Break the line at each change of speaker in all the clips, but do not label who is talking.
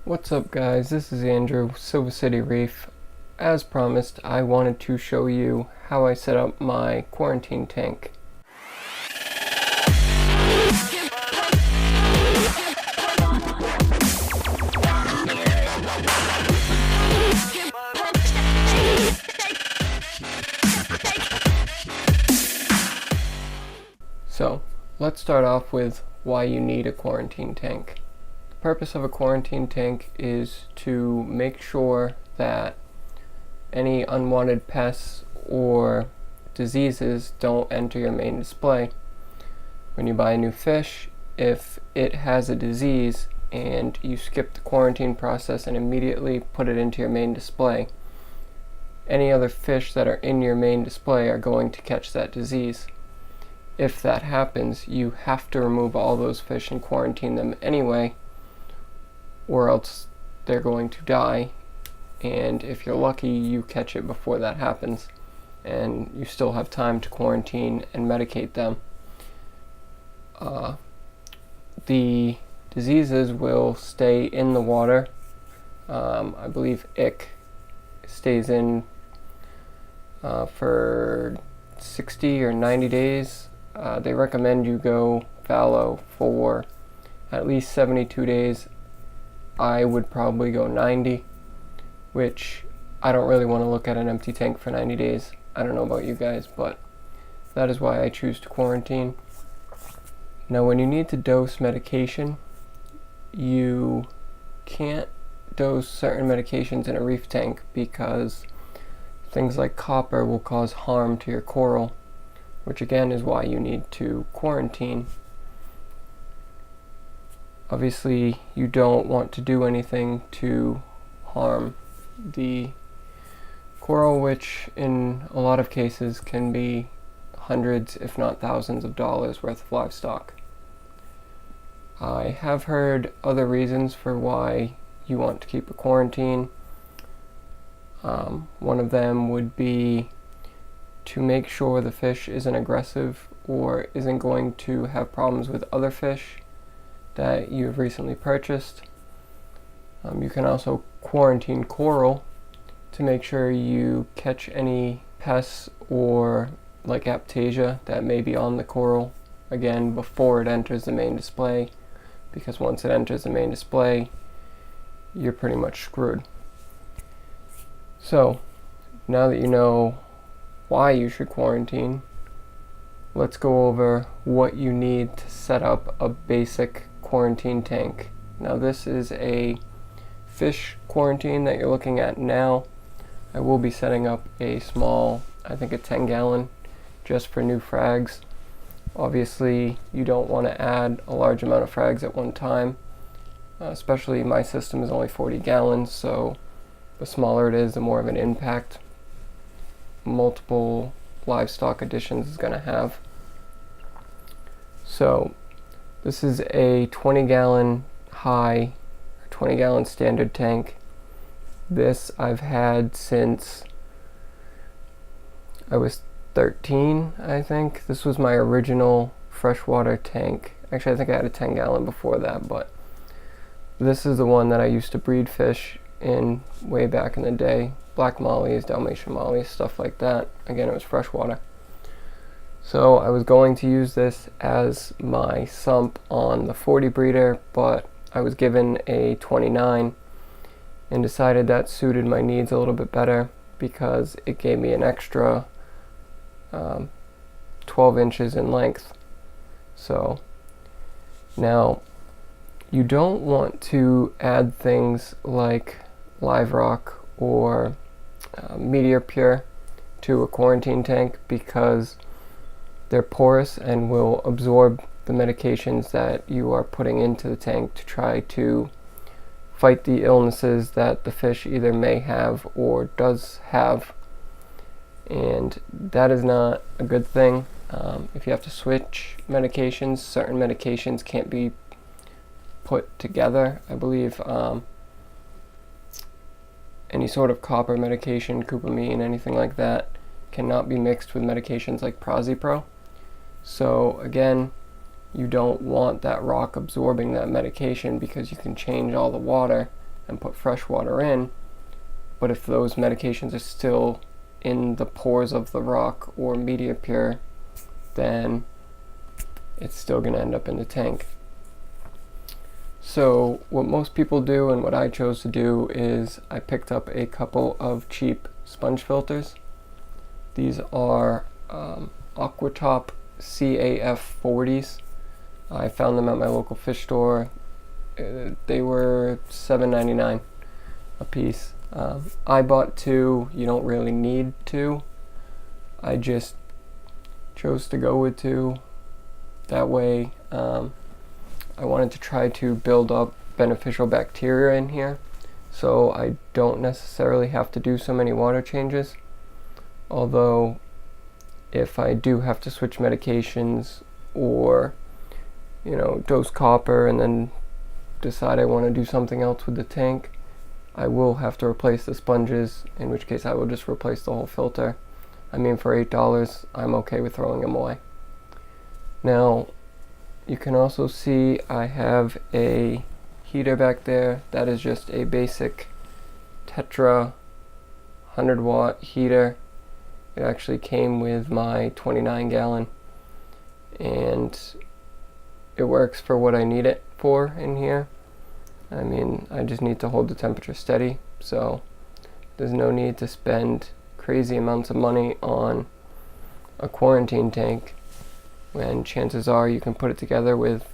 What's up guys, this is Andrew, SilverCityReef. As promised, I wanted to show you how I set up my quarantine tank. So, let's start off with why you need a quarantine tank. The purpose of a quarantine tank is to make sure that any unwanted pests or diseases don't enter your main display. When you buy a new fish, if it has a disease and you skip the quarantine process and immediately put it into your main display, any other fish that are in your main display are going to catch that disease. If that happens, you have to remove all those fish and quarantine them anyway, or else they're going to die, and if you're lucky, you catch it before that happens, and you still have time to quarantine and medicate them. The diseases will stay in the water. I believe ick stays in for 60 or 90 days. They recommend you go fallow for at least 72 days. I would probably go 90, which I don't really want to look at an empty tank for 90 days. I don't know about you guys, but that is why I choose to quarantine. Now, when you need to dose medication, you can't dose certain medications in a reef tank because things like copper will cause harm to your coral, which again is why you need to quarantine. Obviously, you don't want to do anything to harm the coral, which in a lot of cases can be hundreds, if not thousands of dollars worth of livestock. I have heard other reasons for why you want to keep a quarantine. One of them would be to make sure the fish isn't aggressive or isn't going to have problems with other fish that you've recently purchased. You can also quarantine coral to make sure you catch any pests or like aptasia that may be on the coral, again, before it enters the main display, because once it enters the main display, you're pretty much screwed. So, now that you know why you should quarantine, let's go over what you need to set up a basic quarantine tank. Now, this is a fish quarantine that you're looking at now. I will be setting up a small, I think a 10-gallon, just for new frags. Obviously, you don't want to add a large amount of frags at one time, especially my system is only 40 gallons, so the smaller it is, the more of an impact multiple livestock additions is going to have. So this is a 20-gallon high, 20-gallon standard tank. This I've had since I was 13, I think. This was my original freshwater tank. Actually, I think I had a 10-gallon before that, but this is the one that I used to breed fish in way back in the day. Black mollies, Dalmatian mollies, stuff like that. Again, it was freshwater. So I was going to use this as my sump on the 40 breeder, but I was given a 29 and decided that suited my needs a little bit better because it gave me an extra 12 inches in length. So now you don't want to add things like live rock or Meteor Pure to a quarantine tank because they're porous and will absorb the medications that you are putting into the tank to try to fight the illnesses that the fish either may have or does have, and that is not a good thing. If you have to switch medications, certain medications can't be put together. I believe any sort of copper medication, cupamine, anything like that, cannot be mixed with medications like Prozipro. So again, you don't want that rock absorbing that medication because you can change all the water and put fresh water in, but if those medications are still in the pores of the rock or media pure, then it's still going to end up in the tank. So what most people do, and what I chose to do, is I picked up a couple of cheap sponge filters. These are Aquatop CAF 40s. I found them at my local fish store. They were $7.99 a piece. I bought two. You don't really need two. I just chose to go with two. That way, I wanted to try to build up beneficial bacteria in here, so I don't necessarily have to do so many water changes. Although, if I do have to switch medications or, dose copper and then decide I want to do something else with the tank, I will have to replace the sponges, in which case I will just replace the whole filter. I mean, for $8, I'm okay with throwing them away. Now, you can also see I have a heater back there. That is just a basic Tetra 100-watt heater. It actually came with my 29-gallon, and it works for what I need it for in here. I mean, I just need to hold the temperature steady, so there's no need to spend crazy amounts of money on a quarantine tank, when chances are you can put it together with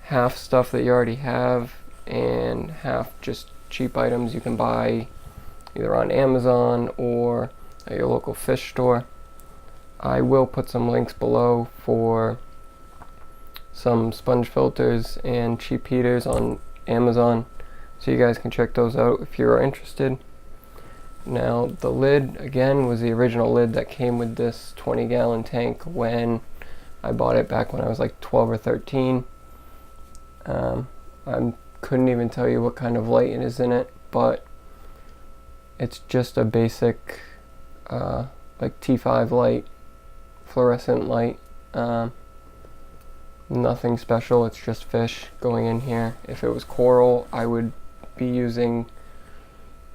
half stuff that you already have and half just cheap items you can buy either on Amazon or at your local fish store. I will put some links below for some sponge filters and cheap heaters on Amazon, so you guys can check those out if you're interested. Now, the lid, again, was the original lid that came with this 20-gallon tank when I bought it back when I was like 12 or 13. I couldn't even tell you what kind of light it is in it, but it's just a basic like T5 light, fluorescent light. Nothing special, it's just fish going in here. If it was coral, I would be using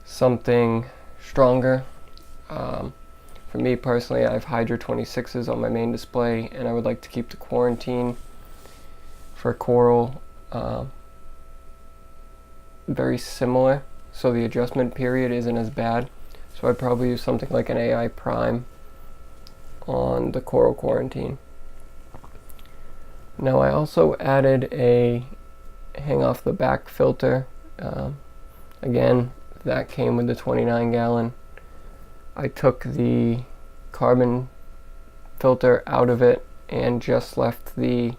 something stronger. For me personally, I have Hydra 26s on my main display, and I would like to keep the quarantine for coral very similar, so the adjustment period isn't as bad. So I'd probably use something like an AI Prime on the coral quarantine. Now, I also added a hang off the back filter. Again, that came with the 29-gallon. I took the carbon filter out of it and just left the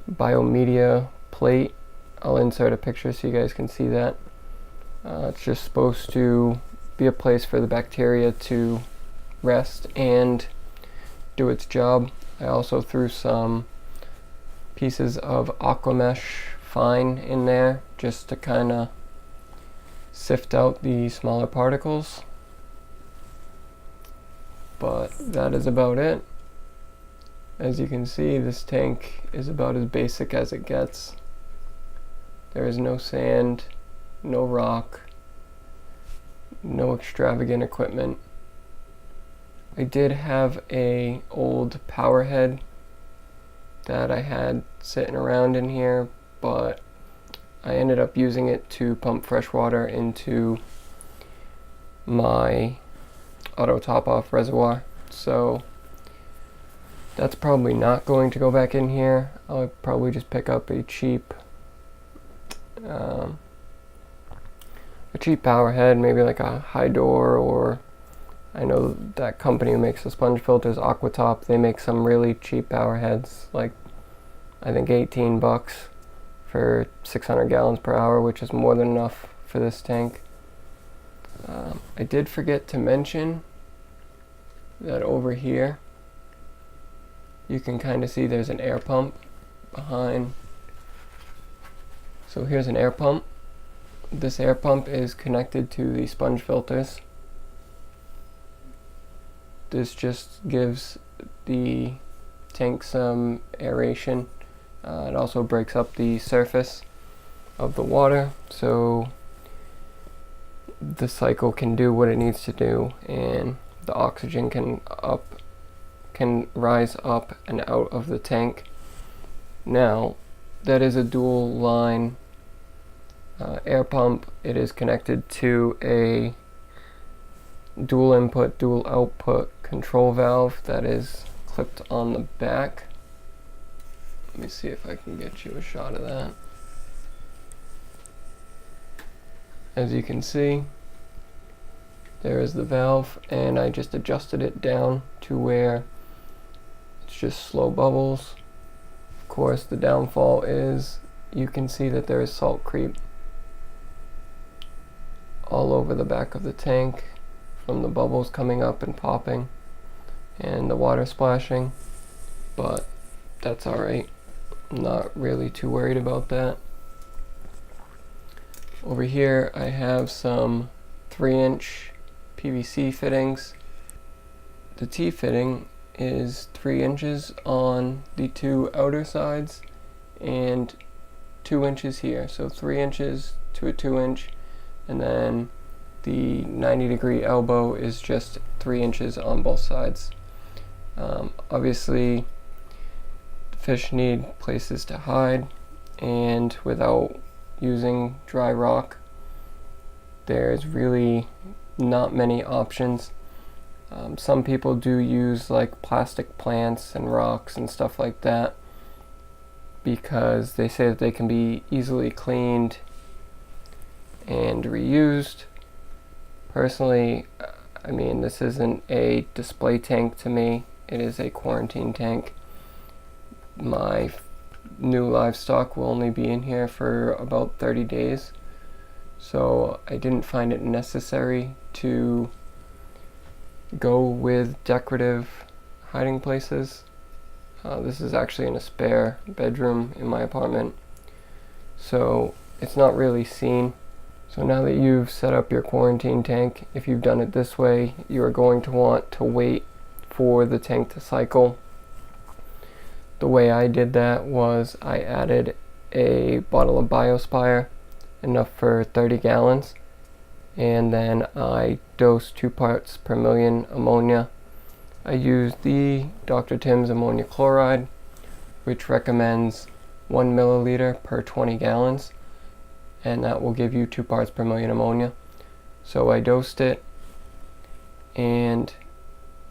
biomedia plate. I'll insert a picture so you guys can see that. It's just supposed to be a place for the bacteria to rest and do its job. I also threw some pieces of Aquamesh fine in there just to kind of sift out the smaller particles. But that is about it. As you can see, this tank is about as basic as it gets. There is no sand, no rock, no extravagant equipment. I did have a old power head that I had sitting around in here, but I ended up using it to pump fresh water into my auto top-off reservoir, so that's probably not going to go back in here. I'll probably just pick up a cheap power head, maybe like a Hydor, or I know that company who makes the sponge filters, Aquatop, they make some really cheap power heads, like I think $18 for 600 gallons per hour, which is more than enough for this tank. I did forget to mention that over here you can kind of see there's an air pump behind. So here's an air pump. This air pump is connected to the sponge filters. This just gives the tank some aeration. It also breaks up the surface. of the water so the cycle can do what it needs to do and the oxygen can rise up and out of the tank. Now, that is a dual line air pump. It is connected to a dual input, dual output control valve that is clipped on the back. Let me see if I can get you a shot of that. As you can see, there is the valve, and I just adjusted it down to where it's just slow bubbles. Of course, the downfall is you can see that there is salt creep all over the back of the tank from the bubbles coming up and popping and the water splashing, but that's alright. I'm not really too worried about that. Over here I have some 3-inch PVC fittings. The T-fitting is 3 inches on the 2 outer sides and 2 inches here. So 3 inches to a 2-inch, and then the 90-degree elbow is just 3 inches on both sides. Obviously, fish need places to hide, and without using dry rock, there's really not many options. Some people do use like plastic plants and rocks and stuff like that because they say that they can be easily cleaned and reused. Personally, I mean, this isn't a display tank to me. It is a quarantine tank. My new livestock will only be in here for about 30 days. So I didn't find it necessary to go with decorative hiding places. This is actually in a spare bedroom in my apartment, so it's not really seen. So now that you've set up your quarantine tank, if you've done it this way, you are going to want to wait for the tank to cycle. The way I did that was I added a bottle of Biospire, enough for 30 gallons, and then I dosed 2 parts per million ammonia. I used the Dr. Tim's ammonia chloride, which recommends 1 milliliter per 20 gallons, and that will give you 2 parts per million ammonia. So I dosed it and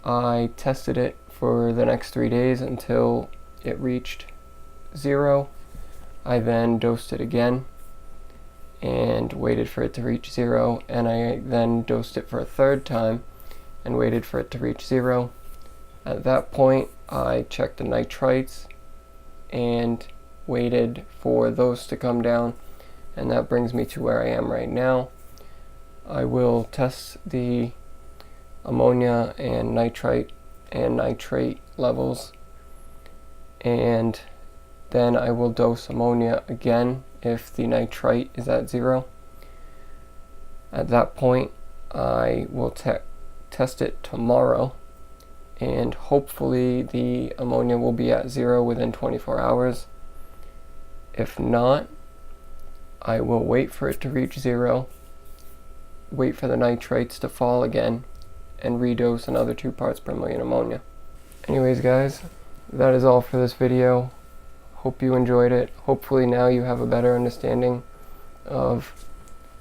I tested it for the next 3 days until it reached 0. I then dosed it again and waited for it to reach 0, and I then dosed it for a 3rd time and waited for it to reach 0. At that point, I checked the nitrites and waited for those to come down, and that brings me to where I am right now. I will test the ammonia and nitrite and nitrate levels, and then I will dose ammonia again if the nitrite is at 0. At that point, I will test it tomorrow, and hopefully the ammonia will be at 0 within 24 hours. If not, I will wait for it to reach 0, wait for the nitrates to fall again, and redose another 2 parts per million ammonia. Anyways guys, that is all for this video. Hope you enjoyed it. Hopefully now you have a better understanding of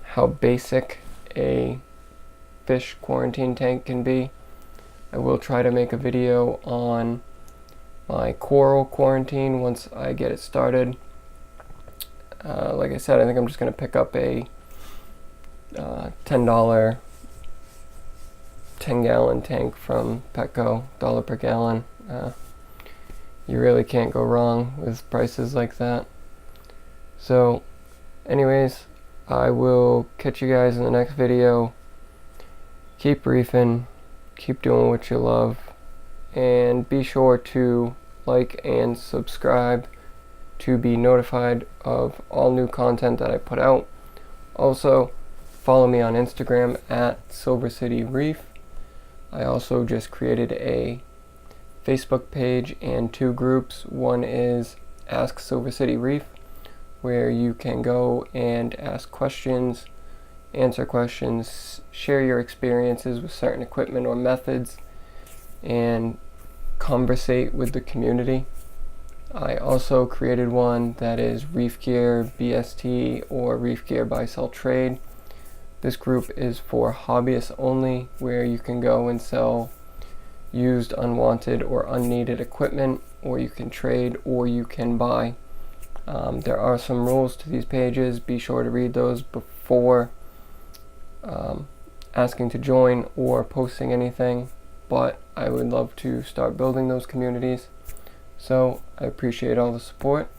how basic a fish quarantine tank can be. I will try to make a video on my coral quarantine once I get it started. Like I said, I think I'm just going to pick up a $10 10-gallon tank from Petco, $1 per gallon. You really can't go wrong with prices like that. So anyways, I will catch you guys in the next video. Keep reefing, keep doing what you love, and be sure to like and subscribe to be notified of all new content that I put out. Also, follow me on Instagram at SilverCityReef. I also just created a Facebook page and 2 groups. One is Ask Silver City Reef, where you can go and ask questions, answer questions, share your experiences with certain equipment or methods, and conversate with the community. I also created one that is Reef Gear BST or Reef Gear Buy Sell Trade. This group is for hobbyists only, where you can go and sell used, unwanted, or unneeded equipment, or you can trade, or you can buy. There are some rules to these pages. Be sure to read those before asking to join or posting anything, but I would love to start building those communities. So I appreciate all the support,